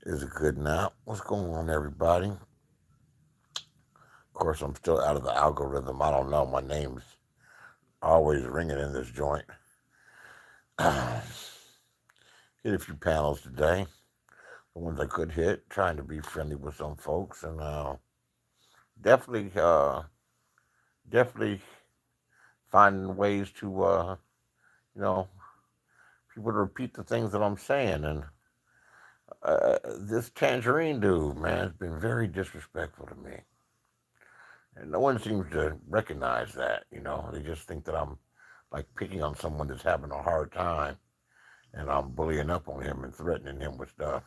Is it good now? What's going on, everybody? Of course, I'm still out of the algorithm. I don't know. My name's always ringing in this joint. Hit a few panels today. The ones I could hit, trying to be friendly with some folks, and definitely, definitely finding ways to, you know, people to repeat the things that I'm saying. And this Tangerine dude, man, has been very disrespectful to me. And no one seems to recognize that, They just think that I'm like picking on someone that's having a hard time and I'm bullying up on him and threatening him with stuff.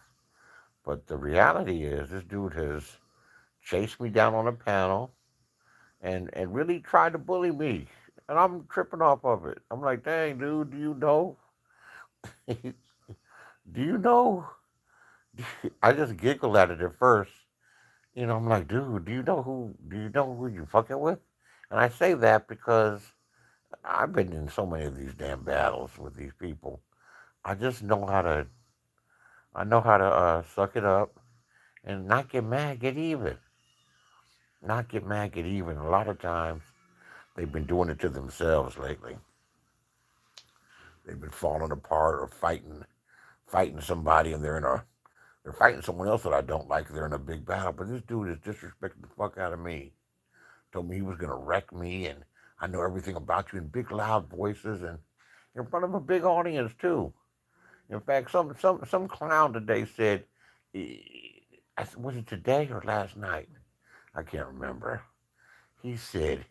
But the reality is this dude has chased me down on a panel and really tried to bully me. And I'm tripping off of it. I'm like, dang, dude, do you know? Do you know? I just giggled at it at first. I'm like, dude, do you know who you fucking with? And I say that because I've been in so many of these damn battles with these people. I just know how to. I know how to suck it up and not get mad, get even. Not get mad, get even. A lot of times they've been doing it to themselves lately. They've been falling apart or fighting somebody, and they're fighting someone else that I don't like. They're in a big battle, but this dude is disrespecting the fuck out of me. Told me he was gonna wreck me, and I know everything about you in big loud voices and in front of a big audience too. In fact, some clown today said, eh, was it today or last night? I can't remember. He said,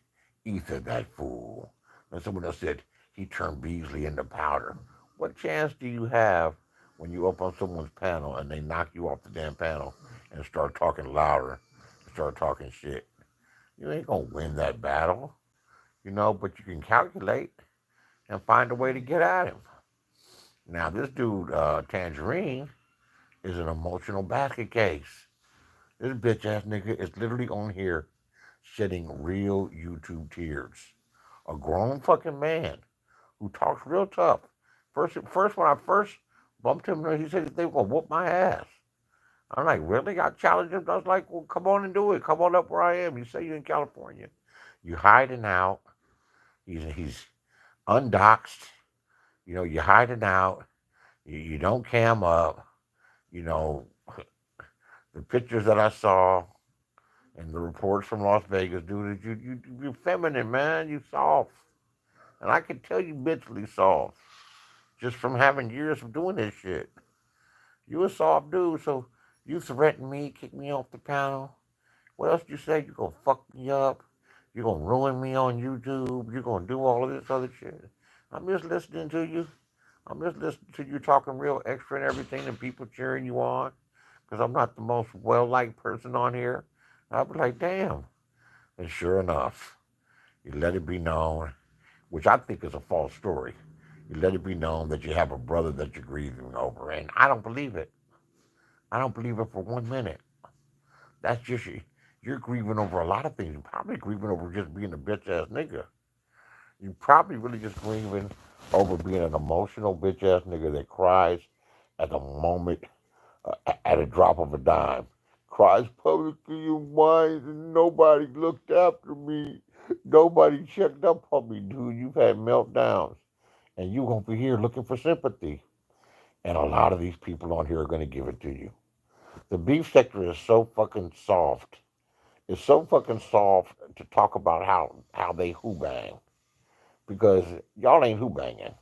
"Ether that fool." And someone else said he turned Beasley into powder. What chance do you have when you up on someone's panel and they knock you off the damn panel and start talking louder, and start talking shit? You ain't gonna win that battle, but you can calculate and find a way to get at him. Now, this dude, Tangerine, is an emotional basket case. This bitch ass nigga is literally on here shedding real YouTube tears. A grown fucking man who talks real tough. First when I first bumped him, he said they were gonna whoop my ass. I'm like, really? I challenged him. I was like, well, come on and do it. Come on up where I am. You say you're in California. You hiding out. He's undoxed. You hiding out. You don't cam up. You know, the pictures that I saw and the reports from Las Vegas, dude, you're feminine, man. You soft. And I can tell you mentally soft just from having years of doing this shit. You a soft dude, so you threaten me, kick me off the panel. What else you say? You gonna fuck me up? You gonna ruin me on YouTube? You gonna do all of this other shit? I'm just listening to you. I'm just listening to you talking real extra and everything, and people cheering you on. Because I'm not the most well liked person on here. I'll be like, damn. And sure enough, you let it be known, which I think is a false story. You let it be known that you have a brother that you're grieving over. And I don't believe it. I don't believe it for 1 minute. That's just, you're grieving over a lot of things. You're probably grieving over just being a bitch ass nigga. You're probably really just grieving over being an emotional bitch ass nigga that cries at the moment, at a drop of a dime. Cries publicly and whines, and nobody looked after me. Nobody checked up on me, dude. You've had meltdowns, and you're gonna be here looking for sympathy. And a lot of these people on here are gonna give it to you. The beef sector is so fucking soft. It's so fucking soft to talk about how they who bang because y'all ain't who banging.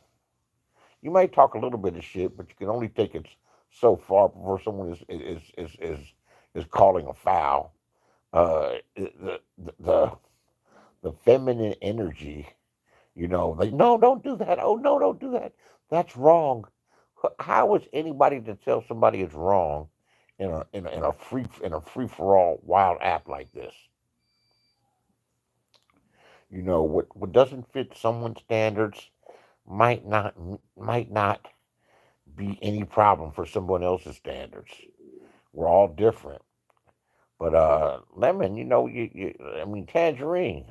You may talk a little bit of shit, but you can only take it so far before someone is calling a foul. The feminine energy, like no, don't do that. Oh no, don't do that. That's wrong. How is anybody to tell somebody it's wrong in a free for all wild app like this? What doesn't fit someone's standards might not might not be any problem for someone else's standards. We're all different. But lemon, I mean tangerine,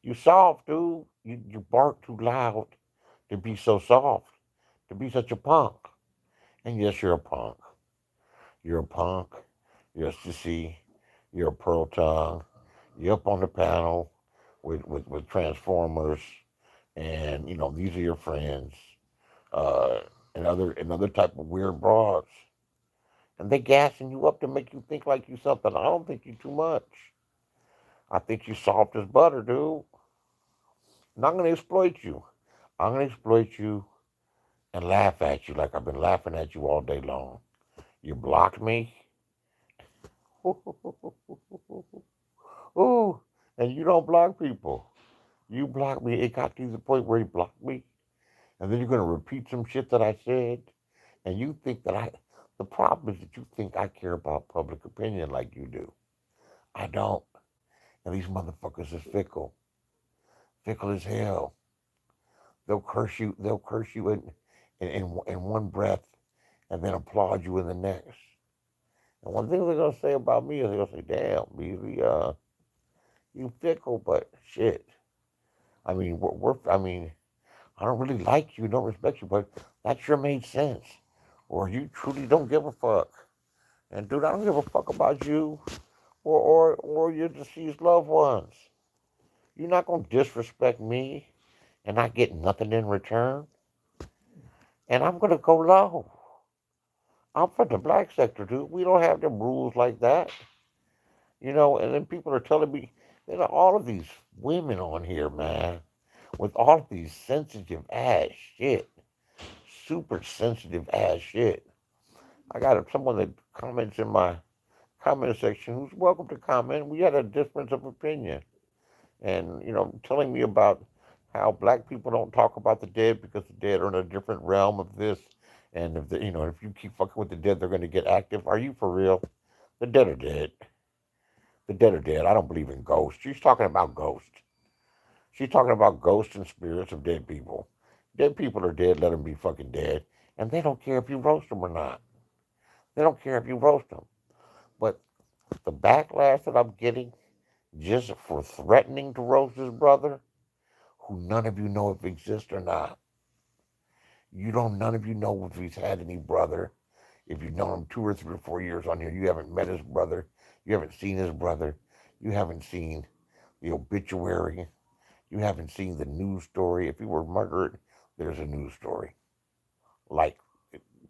you soft, dude. You bark too loud to be so soft, to be such a punk. And yes, you're a punk. You're a punk. You're a sissy. You're a pearl tongue. You're up on the panel with Transformers, and these are your friends, uh, and other type of weird broads, and they gassing you up to make you think like you something. I don't think you too much. I think you soft as butter, dude. And I'm gonna exploit you. I'm gonna exploit you and laugh at you like I've been laughing at you all day long. You blocked me. Ooh, and you don't block people. You blocked me. It got to the point where you blocked me, and then you're gonna repeat some shit that I said, and you think that I. The problem is that you think I care about public opinion like you do. I don't. And these motherfuckers is fickle, fickle as hell. They'll curse you. They'll curse you in one breath, and then applaud you in the next. And one thing they're gonna say about me is they're gonna say, "Damn, Beasley, you fickle, but shit. I mean, I mean, I don't really like you, don't respect you, but that sure made sense. Or you truly don't give a fuck. And dude, I don't give a fuck about you or your deceased loved ones. You're not gonna disrespect me and not get nothing in return. And I'm gonna go low. I'm from the black sector, dude. We don't have them rules like that. And then people are telling me, all of these women on here, man, with all of these sensitive ass shit, super sensitive ass shit. I got someone that comments in my comment section who's welcome to comment. We had a difference of opinion, and telling me about how black people don't talk about the dead because the dead are in a different realm of this, and if you keep fucking with the dead, they're going to get active. Are you for real? The dead are dead. The dead are dead. I don't believe in ghosts. She's talking about ghosts. She's talking about ghosts and spirits of dead people. Dead people are dead. Let them be fucking dead, and they don't care if you roast them or not. They don't care if you roast them. But the backlash that I'm getting just for threatening to roast his brother, who none of you know if exists or not. None of you know if he's had any brother. If you've known him 2 or 3 or 4 years on here, you haven't met his brother. You haven't seen his brother. You haven't seen the obituary. You haven't seen the news story. If he were murdered, there's a news story. Like,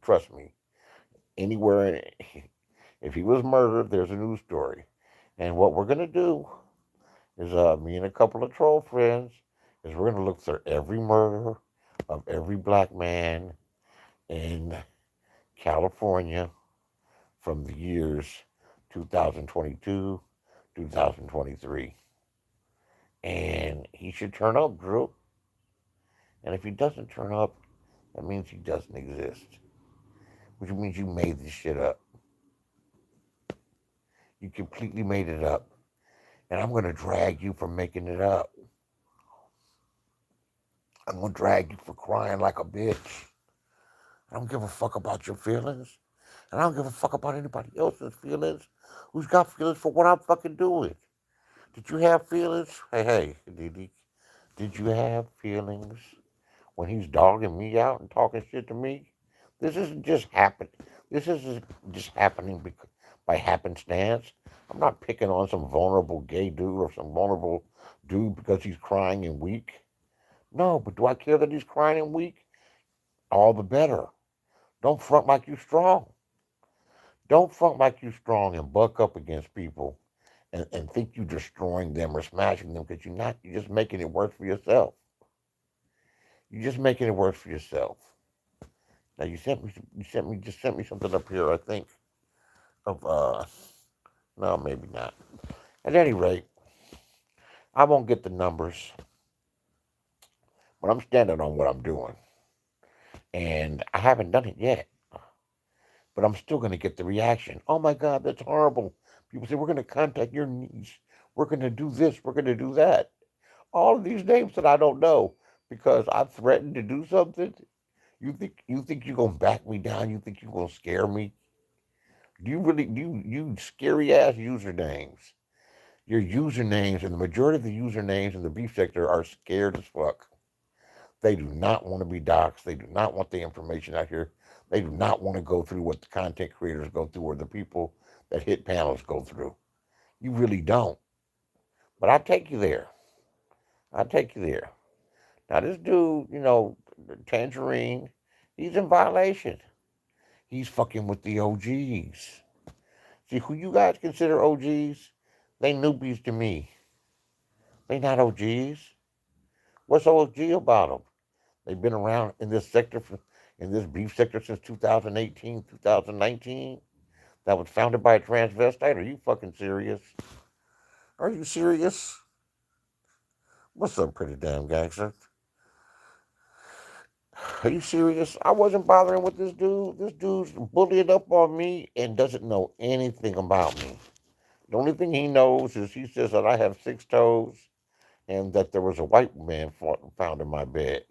trust me, anywhere, if he was murdered, there's a news story. And what we're going to do is me and a couple of troll friends is we're going to look through every murder of every black man in California from the years 2022, 2023. And he should turn up, Drew. And if he doesn't turn up, that means he doesn't exist, which means you made this shit up. You completely made it up. And I'm going to drag you for making it up. I'm going to drag you for crying like a bitch. I don't give a fuck about your feelings. And I don't give a fuck about anybody else's feelings who's got feelings for what I'm fucking doing. Did you have feelings? Hey, did you have feelings when he's dogging me out and talking shit to me? This isn't just happening. This isn't just happening by happenstance. I'm not picking on some vulnerable gay dude or some vulnerable dude because he's crying and weak. No, but do I care that he's crying and weak? All the better. Don't front like you strong. Don't front like you strong and buck up against people and think you destroying them or smashing them because you're not. You're just making it worse for yourself. You're just making it worse for yourself. Now just sent me something up here. I think of no, maybe not. At any rate, I won't get the numbers, but I'm standing on what I'm doing, and I haven't done it yet. But I'm still going to get the reaction. Oh my God, that's horrible. People say we're going to contact your niece. We're going to do this. We're going to do that. All of these names that I don't know because I threatened to do something. You think you're gonna back me down? You think you're gonna scare me? Do you really you scary ass usernames? Your usernames and the majority of the usernames in the beef sector are scared as fuck. They do not want to be doxxed. They do not want the information out here. They do not want to go through what the content creators go through or the people that hit panels go through. You really don't. But I'll take you there. I'll take you there. Now, this dude, Tangerine, he's in violation. He's fucking with the OGs. See, who you guys consider OGs, they newbies to me. They not OGs. What's OG about them? They've been around in this sector, in this beef sector since 2018, 2019. That was founded by a transvestite. Are you fucking serious? Are you serious? What's up, pretty damn gangster? Are you serious? I wasn't bothering with this dude. This dude's bullying up on me and doesn't know anything about me. The only thing he knows is he says that I have 6 toes and that there was a white man found in my bed.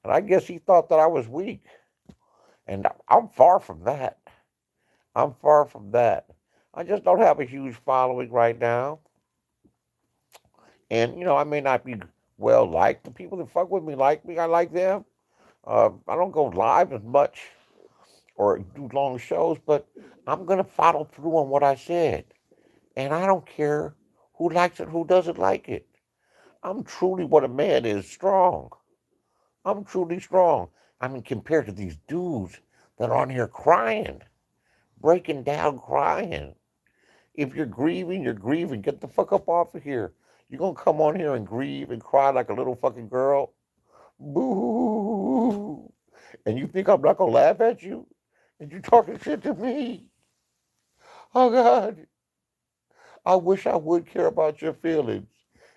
And I guess he thought that I was weak. And I'm far from that. I'm far from that. I just don't have a huge following right now. And, I may not be well liked. The people that fuck with me like me. I like them. I don't go live as much or do long shows, but I'm going to follow through on what I said. And I don't care who likes it, who doesn't like it. I'm truly what a man is, strong. I'm truly strong. I mean, compared to these dudes that are on here crying, breaking down, crying. If you're grieving, you're grieving. Get the fuck up off of here. You're going to come on here and grieve and cry like a little fucking girl? Boo! And you think I'm not going to laugh at you? And you talking shit to me? Oh, God. I wish I would care about your feelings.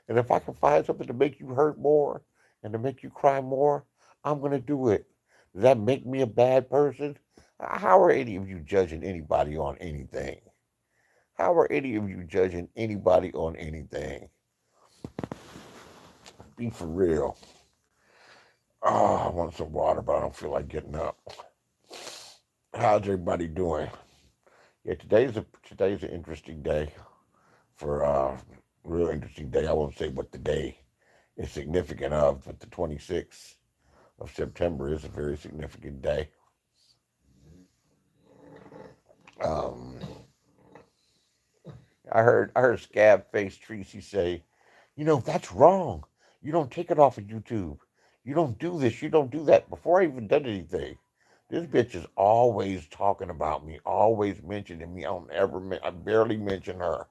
And if I can find something to make you hurt more and to make you cry more, I'm going to do it. Does that make me a bad person? How are any of you judging anybody on anything? How are any of you judging anybody on anything? Be for real. Oh, I want some water, but I don't feel like getting up. How's everybody doing? Yeah, today's an interesting day for real interesting day. I won't say what the day is significant of, but the 26th of September is a very significant day. Um, I heard Scab Face Tracy say, that's wrong. You don't take it off of YouTube. You don't do this. You don't do that. Before I even done anything, this bitch is always talking about me, always mentioning me. I barely mention her.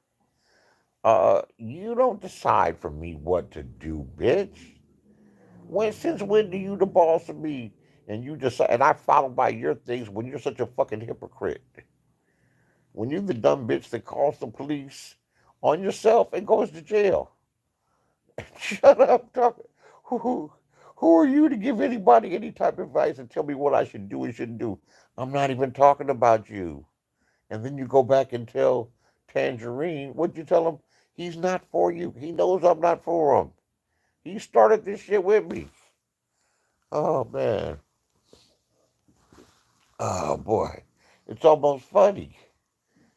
You don't decide for me what to do, bitch. Since when do you the boss of me? And you decide, and I follow by your things when you're such a fucking hypocrite. When you're the dumb bitch that calls the police on yourself and goes to jail. Shut up, talk. Who, who are you to give anybody any type of advice and tell me what I should do and shouldn't do? I'm not even talking about you. And then you go back and tell Tangerine, what'd you tell him? He's not for you. He knows I'm not for him. He started this shit with me. Oh, man. Oh, boy. It's almost funny.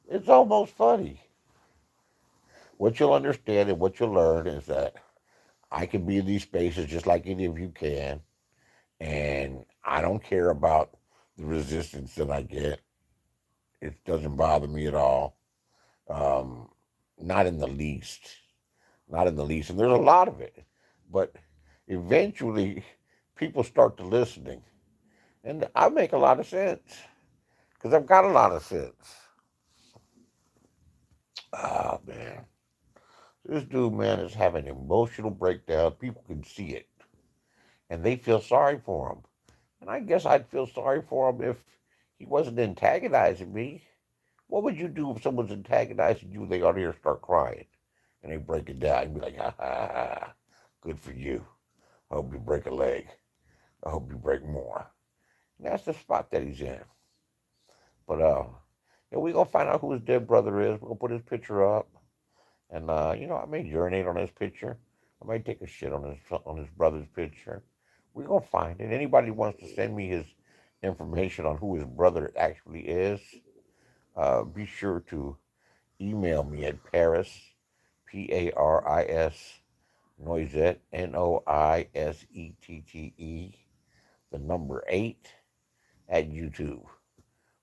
It's almost funny. What you'll understand and what you'll learn is that I can be in these spaces just like any of you can. And I don't care about the resistance that I get. It doesn't bother me at all. Um, not in the least. Not in the least. And there's a lot of it. But eventually, people start to listening. And I make a lot of sense. Because I've got a lot of sense. Oh, man. This dude, man, is having an emotional breakdown. People can see it. And they feel sorry for him. And I guess I'd feel sorry for him if he wasn't antagonizing me. What would you do if someone's antagonizing you and they out here start crying? And they break it down and be like, ha ha ha, good for you. I hope you break a leg. I hope you break more. And that's the spot that he's in. But we're gonna find out who his dead brother is. We're gonna put his picture up. And I may urinate on his picture. I may take a shit on his brother's picture. We're gonna find it. Anybody who wants to send me his information on who his brother actually is, be sure to email me at Paris, Paris, Noisette, Noisette, the number 8 at YouTube.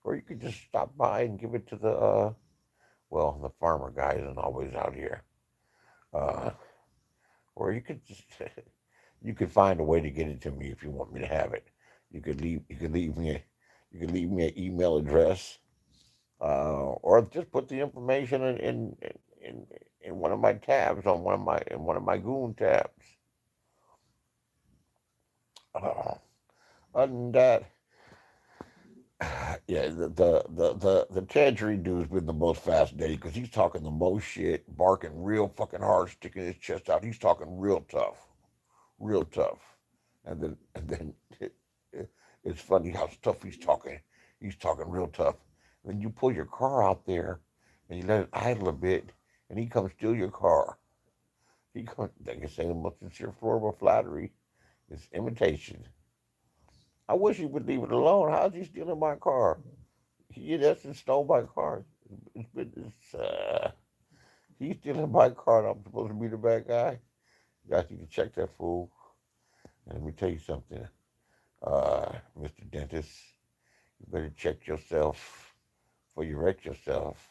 Or you could just stop by and give it to well, the farmer guy isn't always out here. Uh, or you could just, you could find a way to get it to me if you want me to have it. You could leave me, you could leave me an email address, or just put the information in, in one of my tabs on one of my Goon tabs. Uh, Other than that, yeah, the Tangerine dude's been the most fascinating because he's talking the most shit, barking real fucking hard, sticking his chest out. He's talking real tough, and then it's funny how tough he's talking. He's talking real tough. Then you pull your car out there, and you let it idle a bit, and he comes steal your car. He comes. They can say the most sincere form of flattery. It's imitation. I wish he would leave it alone. How's he stealing my car? He in essence stole my car. He's stealing my car and I'm supposed to be the bad guy. Guys, you can check that fool. And let me tell you something, Mr. Dentist, you better check yourself before you wreck yourself.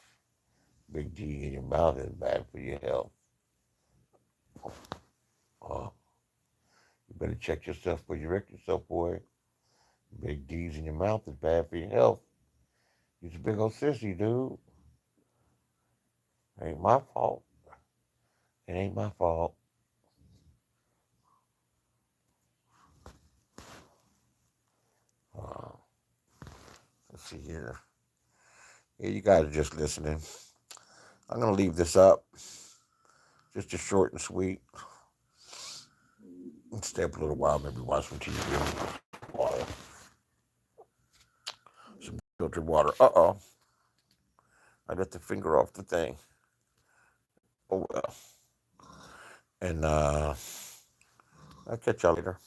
Big D in your mouth is bad for your health. Uh, you better check yourself before you wreck yourself, boy. Big D's in your mouth is bad for your health. You're a big old sissy, dude. It ain't my fault. It ain't my fault. Uh, let's see here. Yeah, you guys are just listening. I'm gonna leave this up. Just a short and sweet. Stay up a little while, maybe watch some TV. Water. Some filtered water. Uh-oh. I got the finger off the thing. Oh well. And I'll catch y'all later.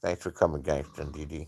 Thanks for coming, Gangsta and DD.